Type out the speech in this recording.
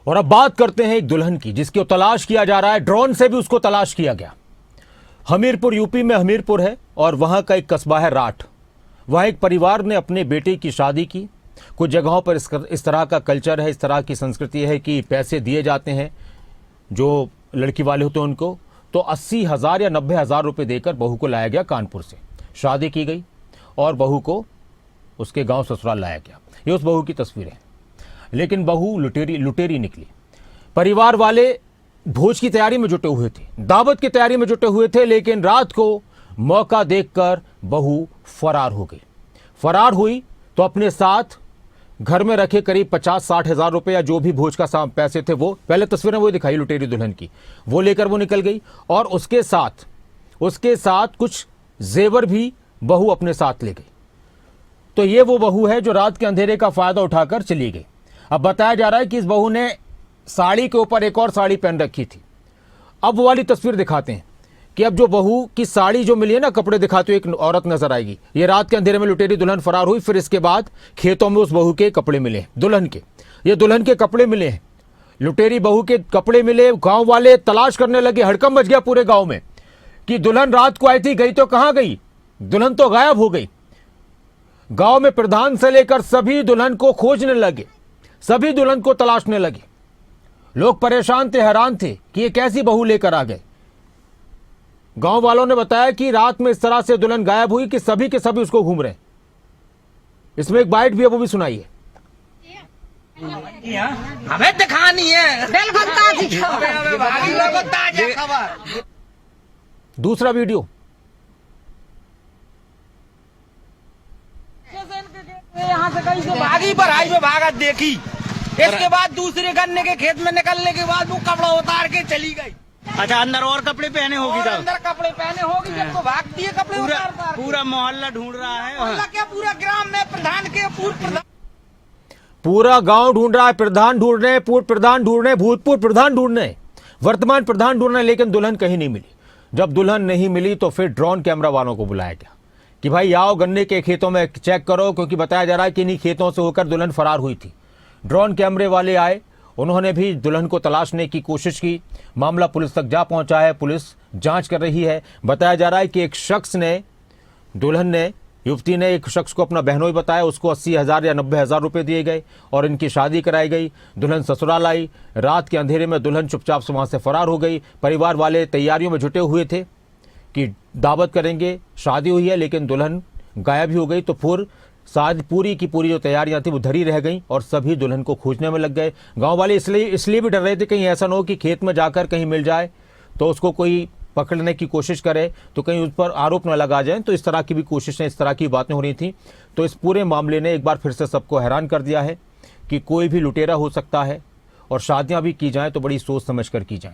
और अब बात करते हैं एक दुल्हन की जिसकी तलाश किया जा रहा है, ड्रोन से भी उसको तलाश किया गया। हमीरपुर, यूपी में हमीरपुर है और वहां का एक कस्बा है राठ। वहां एक परिवार ने अपने बेटे की शादी की। कुछ जगहों पर इस तरह का कल्चर है, इस तरह की संस्कृति है कि पैसे दिए जाते हैं जो लड़की वाले होते हैं उनको, तो 80,000 या 90,000 रुपये देकर बहू को लाया गया। कानपुर से शादी की गई और बहू को उसके गांव ससुराल लाया गया। ये उस बहू की तस्वीरें हैं, लेकिन बहू लुटेरी निकली। परिवार वाले भोज की तैयारी में जुटे हुए थे, दावत की तैयारी में जुटे हुए थे, लेकिन रात को मौका देखकर बहू फरार हो गई। फरार हुई तो अपने साथ घर में रखे करीब 50-60 हज़ार रुपये या जो भी भोज का पैसे थे, वो पहले तस्वीरें वो दिखाई लुटेरी दुल्हन की, वो लेकर वो निकल गई। और उसके साथ कुछ जेवर भी बहू अपने साथ ले गई। तो ये वो बहू है जो रात के अंधेरे का फायदा उठाकर चली गई। अब बताया जा रहा है कि इस बहू ने साड़ी के ऊपर एक और साड़ी पहन रखी थी। अब वो वाली तस्वीर दिखाते हैं कि अब जो बहू की साड़ी जो मिली है ना, कपड़े दिखाते हुए एक औरत नजर आएगी। ये रात के अंधेरे में लुटेरी दुल्हन फरार हुई। फिर इसके बाद खेतों में उस बहू के कपड़े मिले, दुल्हन के। ये दुल्हन के कपड़े मिले हैं, लुटेरी बहू के कपड़े मिले। गांव वाले तलाश करने लगे, हड़कंप मच गया पूरे गांव में कि दुल्हन रात को आई थी, गई तो कहां गई, दुल्हन तो गायब हो गई। गांव में प्रधान से लेकर सभी दुल्हन को खोजने लगे, सभी दुल्हन को तलाशने लगे। लोग परेशान थे, हैरान थे कि ये कैसी बहू लेकर आ गए। गांव वालों ने बताया कि रात में इस तरह से दुल्हन गायब हुई कि सभी के सभी उसको घूम रहे हैं। इसमें एक बाइट भी है, वो भी सुनाइए। हमें दिखानी है दूसरा वीडियो। यहाँ से कहीं से भागी पर हाईवे भागा देखी। इसके बाद दूसरे गन्ने के खेत में निकलने के बाद वो कपड़ा उतार के चली गई। अच्छा, अंदर और कपड़े पहने होगी और तब? अंदर कपड़े पहने होगी जब तो भाग दिए कपड़े उतार के। पूरा मोहल्ला ढूंढ रहा है। मोहल्ला क्या, पूरा ग्राम में प्रधान के पूरा गांव ढूंढ रहा है, प्रधान ढूंढ रहे हैं, पूर्व प्रधान ढूंढ रहे हैं, भूतपूर्व प्रधान ढूंढ रहे हैं, वर्तमान प्रधान ढूंढ रहे हैं, लेकिन दुल्हन कहीं नहीं मिली। जब दुल्हन नहीं मिली तो फिर ड्रोन कैमरा वालों को बुलाया गया कि भाई आओ गन्ने के खेतों में चेक करो, क्योंकि बताया जा रहा है कि इन्हीं खेतों से होकर दुल्हन फरार हुई थी। ड्रोन कैमरे वाले आए, उन्होंने भी दुल्हन को तलाशने की कोशिश की। मामला पुलिस तक जा पहुंचा है, पुलिस जांच कर रही है। बताया जा रहा है कि एक शख्स ने, दुल्हन ने, युवती ने एक शख्स को अपना बहनोई बताया, उसको 80,000 या 90,000 रुपये दिए गए और इनकी शादी कराई गई। दुल्हन ससुराल आई। रात के अंधेरे में दुल्हन चुपचाप से वहाँ से फरार हो गई। परिवार वाले तैयारियों में जुटे हुए थे कि दावत करेंगे, शादी हुई है, लेकिन दुल्हन गायब ही हो गई। तो फिर शादी पूरी की पूरी जो तैयारियां थी वो धरी रह गई और सभी दुल्हन को खोजने में लग गए। गांव वाले इसलिए भी डर रहे थे कहीं ऐसा न हो कि खेत में जाकर कहीं मिल जाए तो उसको कोई पकड़ने की कोशिश करे तो कहीं उस पर आरोप न लगा जाए। तो इस तरह की भी कोशिशें, इस तरह की बातें हो रही थी। तो इस पूरे मामले ने एक बार फिर से सबको हैरान कर दिया है कि कोई भी लुटेरा हो सकता है और शादियां भी की जाएं तो बड़ी सोच समझ कर की जाएं।